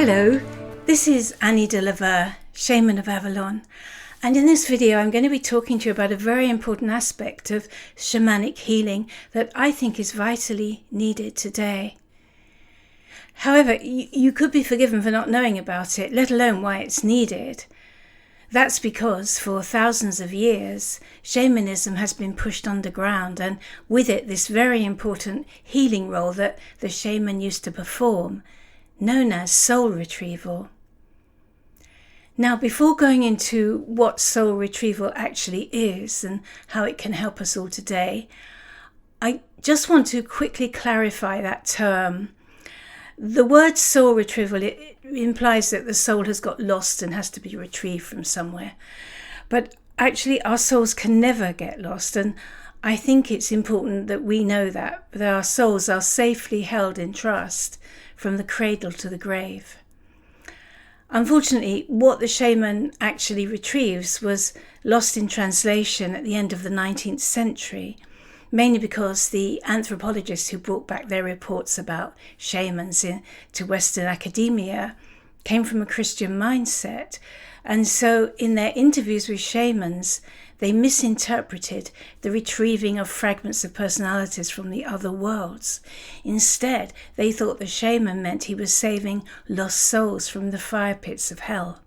Hello, this is Annie Dieu-Le-Veut, Shaman of Avalon, and in this video I'm going to be talking to you about a very important aspect of shamanic healing that I think is vitally needed today. However, you could be forgiven for not knowing about it, let alone why it's needed. That's because for thousands of years, shamanism has been pushed underground, and with it this very important healing role that the shaman used to perform, known as soul retrieval. Now, before going into what soul retrieval actually is and how it can help us all today, I just want to quickly clarify that term. The word soul retrieval, it implies that the soul has got lost and has to be retrieved from somewhere. But actually, our souls can never get lost, and I think it's important that we know that our souls are safely held in trust from the cradle to the grave. Unfortunately, what the shaman actually retrieves was lost in translation at the end of the 19th century, mainly because the anthropologists who brought back their reports about shamans to Western academia came from a Christian mindset. And so in their interviews with shamans, they misinterpreted the retrieving of fragments of personalities from the other worlds. Instead, they thought the shaman meant he was saving lost souls from the fire pits of hell.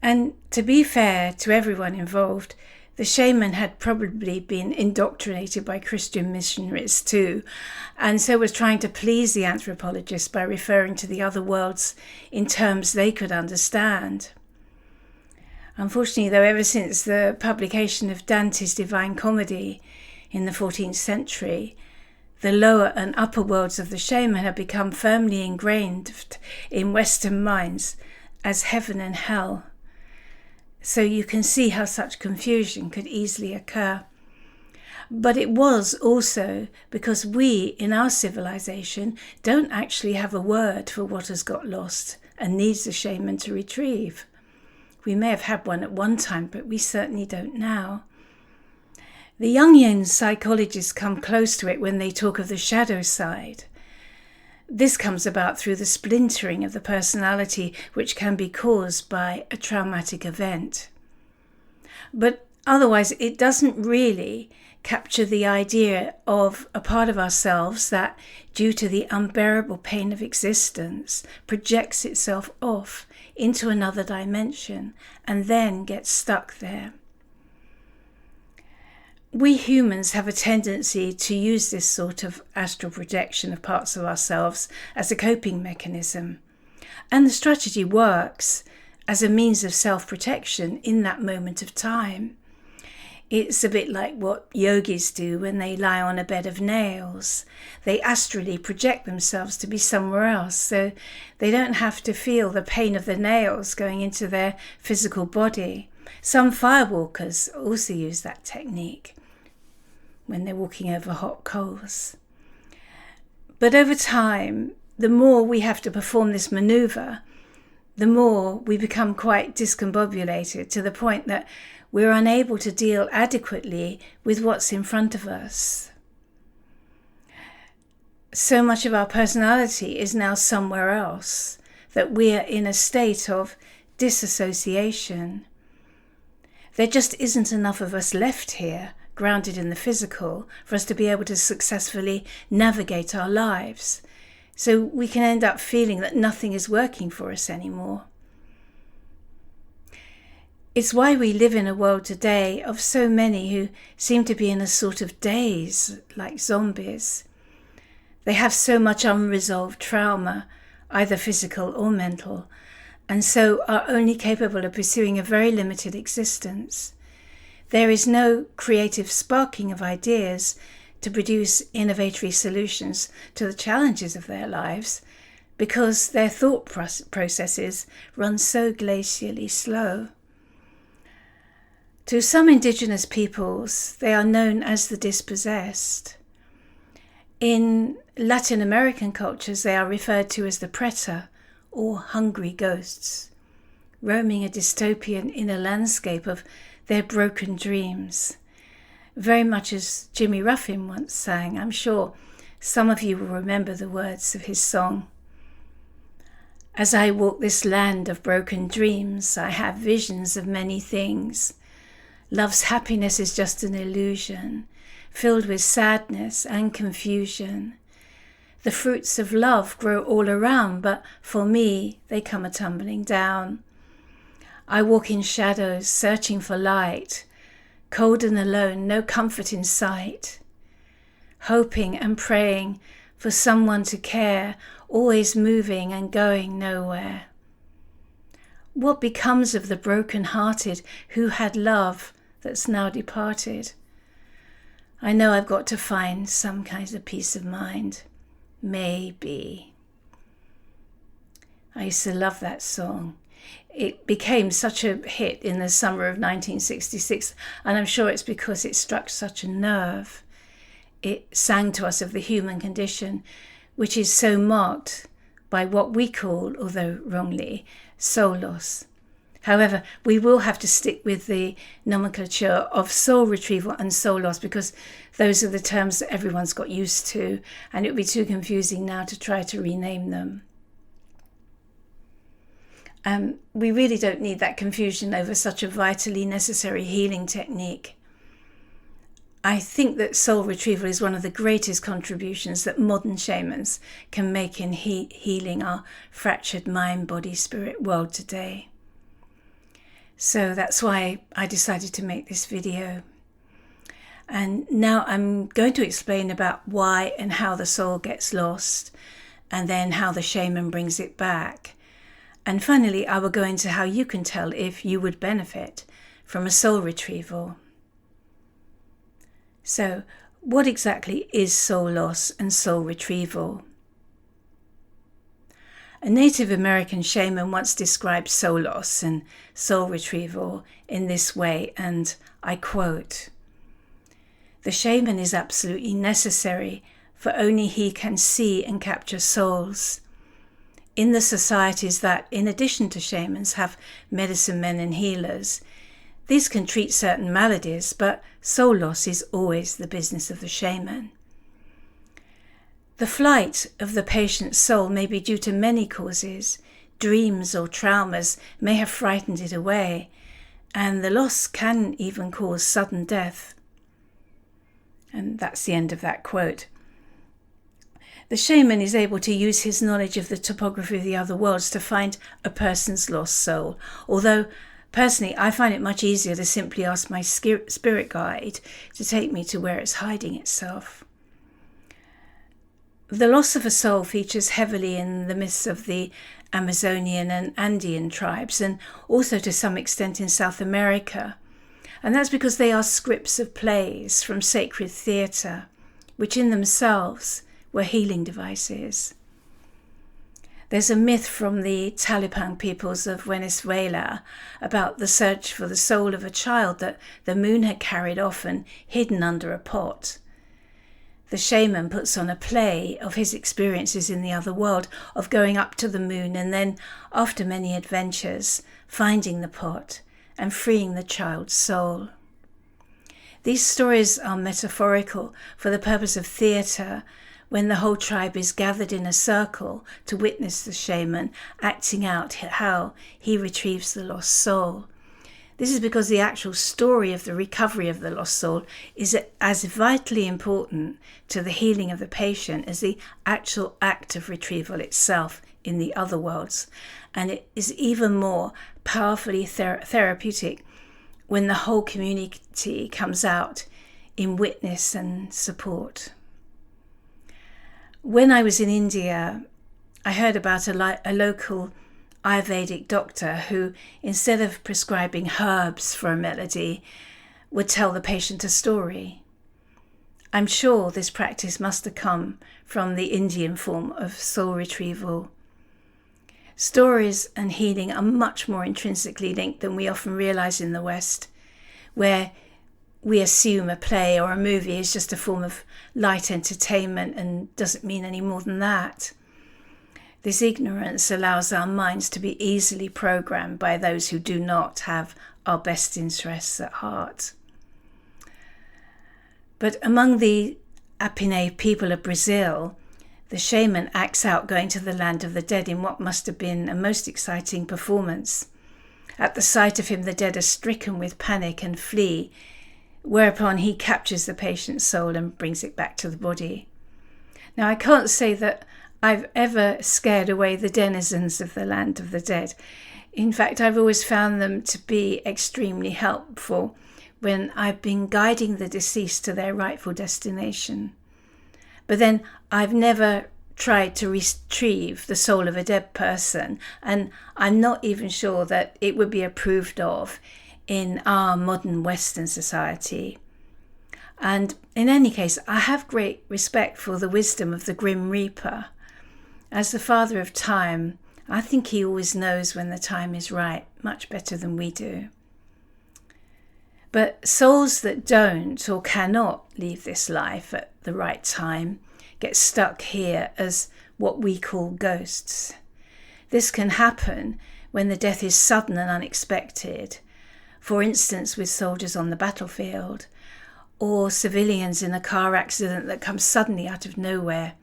And to be fair to everyone involved, the shaman had probably been indoctrinated by Christian missionaries too, and so was trying to please the anthropologists by referring to the other worlds in terms they could understand. Unfortunately, though, ever since the publication of Dante's Divine Comedy in the 14th century, the lower and upper worlds of the shaman have become firmly ingrained in Western minds as heaven and hell. So you can see how such confusion could easily occur. But it was also because we, in our civilization, don't actually have a word for what has got lost and needs the shaman to retrieve. We may have had one at one time, but we certainly don't now. The Jungian psychologists come close to it when they talk of the shadow side. This comes about through the splintering of the personality, which can be caused by a traumatic event. But otherwise, it doesn't really capture the idea of a part of ourselves that, due to the unbearable pain of existence, projects itself off into another dimension and then gets stuck there. We humans have a tendency to use this sort of astral projection of parts of ourselves as a coping mechanism, and the strategy works as a means of self-protection in that moment of time. It's a bit like what yogis do when they lie on a bed of nails. They astrally project themselves to be somewhere else, so they don't have to feel the pain of the nails going into their physical body. Some firewalkers also use that technique when they're walking over hot coals. But over time, the more we have to perform this maneuver, the more we become quite discombobulated, to the point that we're unable to deal adequately with what's in front of us. So much of our personality is now somewhere else that we're in a state of disassociation. There just isn't enough of us left here, grounded in the physical, for us to be able to successfully navigate our lives. So we can end up feeling that nothing is working for us anymore. It's why we live in a world today of so many who seem to be in a sort of daze, like zombies. They have so much unresolved trauma, either physical or mental, and so are only capable of pursuing a very limited existence. There is no creative sparking of ideas to produce innovatory solutions to the challenges of their lives, because their thought processes run so glacially slow. To some indigenous peoples, they are known as the dispossessed. In Latin American cultures, they are referred to as the preta, or hungry ghosts, roaming a dystopian inner landscape of their broken dreams. Very much as Jimmy Ruffin once sang. I'm sure some of you will remember the words of his song. As I walk this land of broken dreams, I have visions of many things. Love's happiness is just an illusion, filled with sadness and confusion. The fruits of love grow all around, but for me, they come a-tumbling down. I walk in shadows, searching for light, cold and alone, no comfort in sight. Hoping and praying for someone to care, always moving and going nowhere. What becomes of the broken-hearted who had love that's now departed? I know I've got to find some kind of peace of mind. Maybe. I used to love that song. It became such a hit in the summer of 1966, and I'm sure it's because it struck such a nerve. It sang to us of the human condition, which is so marked by what we call, although wrongly, soul loss. However, we will have to stick with the nomenclature of soul retrieval and soul loss because those are the terms that everyone's got used to, and it would be too confusing now to try to rename them. We really don't need that confusion over such a vitally necessary healing technique. I think that soul retrieval is one of the greatest contributions that modern shamans can make in healing our fractured mind, body, spirit world today. So that's why I decided to make this video. And now I'm going to explain about why and how the soul gets lost, and then how the shaman brings it back. And finally, I will go into how you can tell if you would benefit from a soul retrieval. So, what exactly is soul loss and soul retrieval? A Native American shaman once described soul loss and soul retrieval in this way, and I quote, "The shaman is absolutely necessary, for only he can see and capture souls. In the societies that, in addition to shamans, have medicine men and healers, these can treat certain maladies, but soul loss is always the business of the shaman. The flight of the patient's soul may be due to many causes. Dreams or traumas may have frightened it away, and the loss can even cause sudden death." And that's the end of that quote. The shaman is able to use his knowledge of the topography of the other worlds to find a person's lost soul, although personally I find it much easier to simply ask my spirit guide to take me to where it's hiding itself. The loss of a soul features heavily in the myths of the Amazonian and Andean tribes, and also to some extent in South America. And that's because they are scripts of plays from sacred theatre, which in themselves were healing devices. There's a myth from the Talipan peoples of Venezuela about the search for the soul of a child that the moon had carried off and hidden under a pot. The shaman puts on a play of his experiences in the other world, of going up to the moon and then, after many adventures, finding the pot and freeing the child's soul. These stories are metaphorical for the purpose of theatre, when the whole tribe is gathered in a circle to witness the shaman acting out how he retrieves the lost soul. This is because the actual story of the recovery of the lost soul is as vitally important to the healing of the patient as the actual act of retrieval itself in the other worlds. And it is even more powerfully therapeutic when the whole community comes out in witness and support. When I was in India, I heard about a local Ayurvedic doctor who, instead of prescribing herbs for a malady, would tell the patient a story. I'm sure this practice must have come from the Indian form of soul retrieval. Stories and healing are much more intrinsically linked than we often realize in the West, where we assume a play or a movie is just a form of light entertainment and doesn't mean any more than that. This ignorance allows our minds to be easily programmed by those who do not have our best interests at heart. But among the Apinay people of Brazil, The shaman acts out going to the land of the dead in what must have been a most exciting performance. At the sight of him, the dead are stricken with panic and flee, whereupon he captures the patient's soul and brings it back to the body. Now, I can't say that I've ever scared away the denizens of the land of the dead. In fact, I've always found them to be extremely helpful when I've been guiding the deceased to their rightful destination. But then I've never tried to retrieve the soul of a dead person, and I'm not even sure that it would be approved of in our modern Western society. And in any case, I have great respect for the wisdom of the Grim Reaper. As the father of time, I think he always knows when the time is right, much better than we do. But souls that don't or cannot leave this life at the right time get stuck here as what we call ghosts. This can happen when the death is sudden and unexpected, for instance with soldiers on the battlefield, or civilians in a car accident that comes suddenly out of nowhere.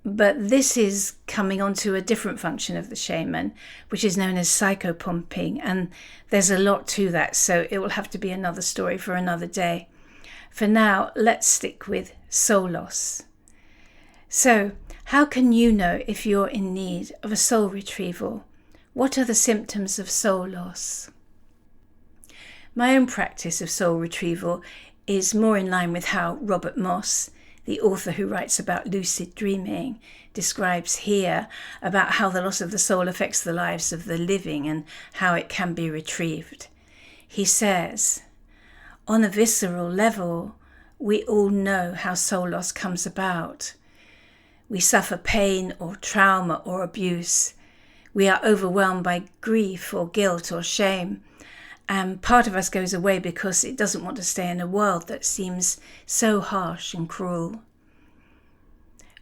But this is coming onto a different function of the shaman, which is known as psychopumping, and there's a lot to that, so it will have to be another story for another day. For now, let's stick with soul loss. So, how can you know if you're in need of a soul retrieval? What are the symptoms of soul loss? My own practice of soul retrieval is more in line with how Robert Moss, the author who writes about lucid dreaming, describes here about how the loss of the soul affects the lives of the living and how it can be retrieved. He says, on a visceral level, we all know how soul loss comes about. We suffer pain or trauma or abuse. We are overwhelmed by grief or guilt or shame. And part of us goes away because it doesn't want to stay in a world that seems so harsh and cruel.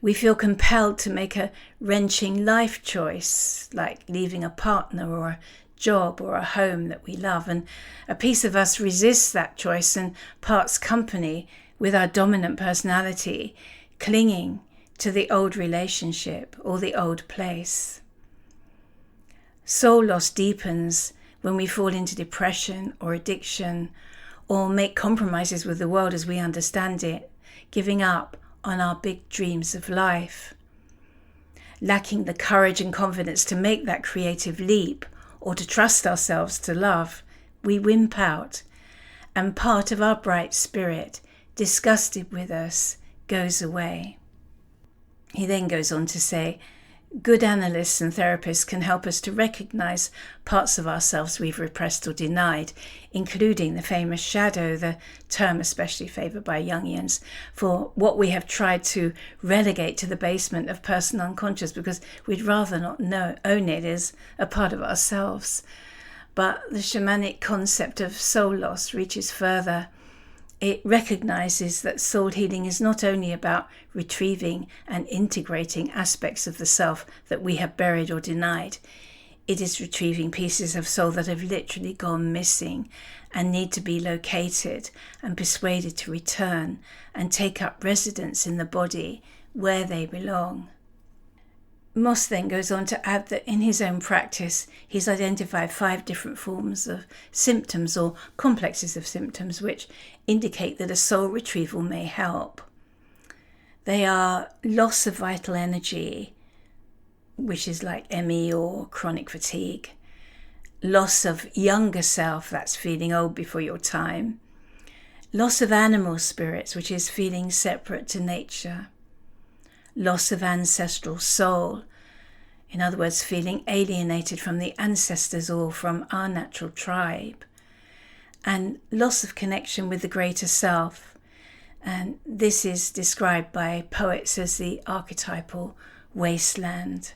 We feel compelled to make a wrenching life choice, like leaving a partner or a job or a home that we love, and a piece of us resists that choice and parts company with our dominant personality, clinging to the old relationship or the old place. Soul loss deepens when we fall into depression or addiction, or make compromises with the world as we understand it, giving up on our big dreams of life. Lacking the courage and confidence to make that creative leap or to trust ourselves to love, we wimp out, and part of our bright spirit, disgusted with us, goes away. He then goes on to say, good analysts and therapists can help us to recognize parts of ourselves we've repressed or denied, including the famous shadow, the term especially favoured by Jungians, for what we have tried to relegate to the basement of personal unconscious because we'd rather not own it as a part of ourselves. But the shamanic concept of soul loss reaches further. It recognizes that soul healing is not only about retrieving and integrating aspects of the self that we have buried or denied. It is retrieving pieces of soul that have literally gone missing and need to be located and persuaded to return and take up residence in the body where they belong. Moss then goes on to add that in his own practice, he's identified 5 different forms of symptoms or complexes of symptoms which indicate that a soul retrieval may help. They are loss of vital energy, which is like ME or chronic fatigue, loss of younger self, that's feeling old before your time, loss of animal spirits, which is feeling separate to nature, loss of ancestral soul, in other words, feeling alienated from the ancestors or from our natural tribe, and loss of connection with the greater self. And this is described by poets as the archetypal wasteland.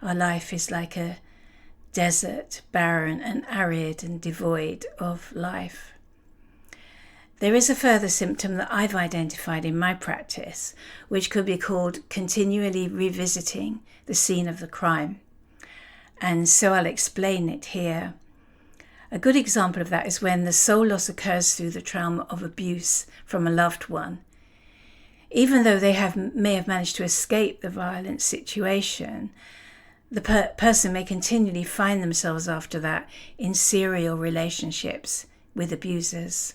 Our life is like a desert, barren and arid and devoid of life. There is a further symptom that I've identified in my practice, which could be called continually revisiting the scene of the crime. And so I'll explain it here. A good example of that is when the soul loss occurs through the trauma of abuse from a loved one. Even though they may have managed to escape the violent situation, the person may continually find themselves after that in serial relationships with abusers.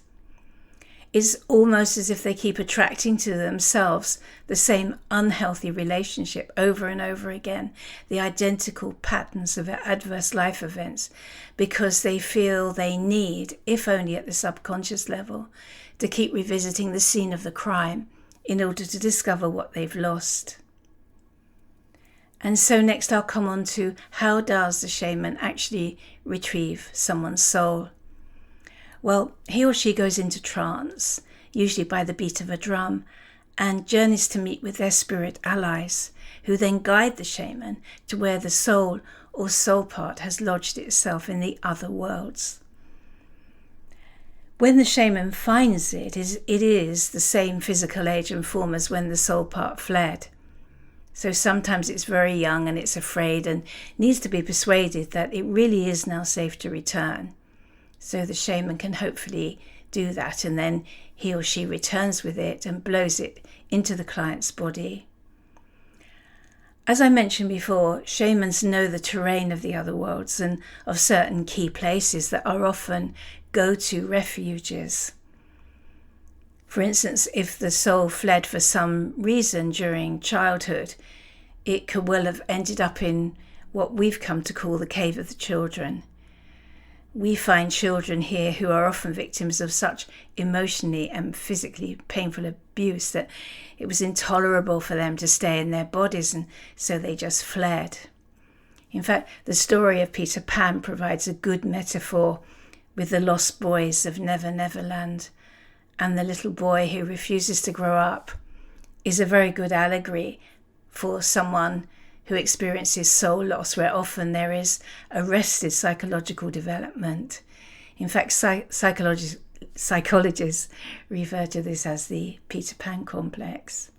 It's almost as if they keep attracting to themselves the same unhealthy relationship over and over again, the identical patterns of adverse life events, because they feel they need, if only at the subconscious level, to keep revisiting the scene of the crime in order to discover what they've lost. And so next I'll come on to how does the shaman actually retrieve someone's soul? Well, he or she goes into trance, usually by the beat of a drum, and journeys to meet with their spirit allies, who then guide the shaman to where the soul or soul part has lodged itself in the other worlds. When the shaman finds it is the same physical age and form as when the soul part fled. So sometimes it's very young and it's afraid and needs to be persuaded that it really is now safe to return. So the shaman can hopefully do that, and then he or she returns with it and blows it into the client's body. As I mentioned before, shamans know the terrain of the other worlds and of certain key places that are often go-to refuges. For instance, if the soul fled for some reason during childhood, it could well have ended up in what we've come to call the cave of the children. We find children here who are often victims of such emotionally and physically painful abuse that it was intolerable for them to stay in their bodies, and so they just fled. In fact, the story of Peter Pan provides a good metaphor with the lost boys of Never Never Land, and the little boy who refuses to grow up is a very good allegory for someone who experiences soul loss, where often there is arrested psychological development. In fact, psychologists refer to this as the Peter Pan complex.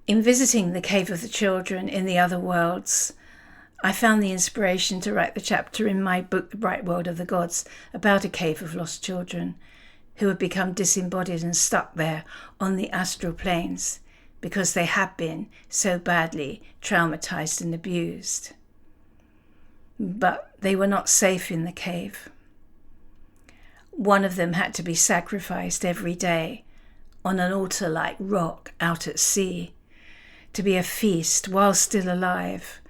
In visiting the cave of the children in the other worlds, I found the inspiration to write the chapter in my book, The Bright World of the Gods, about a cave of lost children who had become disembodied and stuck there on the astral planes because they had been so badly traumatized and abused. But they were not safe in the cave. One of them had to be sacrificed every day on an altar-like rock out at sea to be a feast while still alive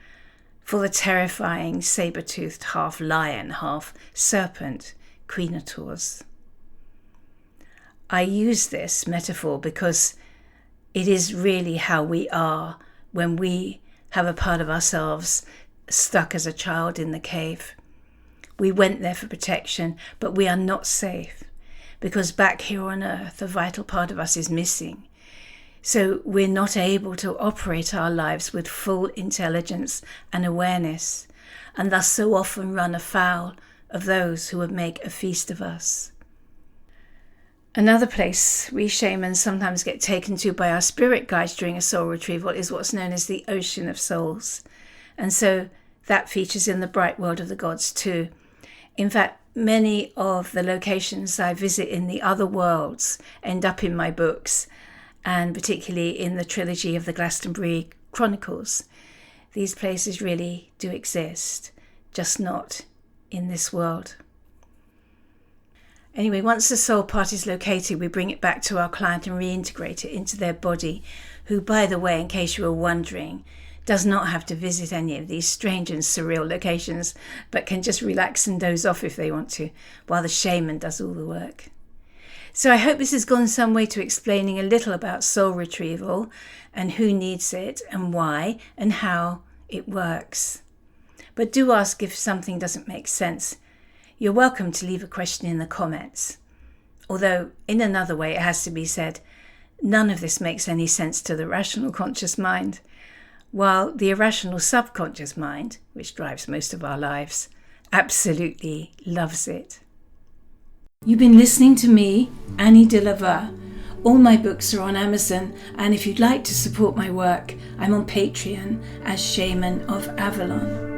for the terrifying saber-toothed half-lion, half-serpent Queenators. I use this metaphor because it is really how we are when we have a part of ourselves stuck as a child in the cave. We went there for protection, but we are not safe because back here on earth, a vital part of us is missing. So we're not able to operate our lives with full intelligence and awareness, and thus so often run afoul of those who would make a feast of us. Another place we shamans sometimes get taken to by our spirit guides during a soul retrieval is what's known as the ocean of souls. And so that features in the Bright World of the Gods too. In fact, many of the locations I visit in the other worlds end up in my books, and particularly in the trilogy of the Glastonbury Chronicles. These places really do exist, just not in this world. Anyway, once the soul part is located, we bring it back to our client and reintegrate it into their body, who, by the way, in case you were wondering, does not have to visit any of these strange and surreal locations, but can just relax and doze off if they want to, while the shaman does all the work. So I hope this has gone some way to explaining a little about soul retrieval and who needs it and why and how it works. But do ask if something doesn't make sense. You're welcome to leave a question in the comments. Although, in another way, it has to be said, none of this makes any sense to the rational conscious mind, while the irrational subconscious mind, which drives most of our lives, absolutely loves it. You've been listening to me, Annie Dieu-Le-Veut. All my books are on Amazon, and if you'd like to support my work, I'm on Patreon as Shaman of Avalon.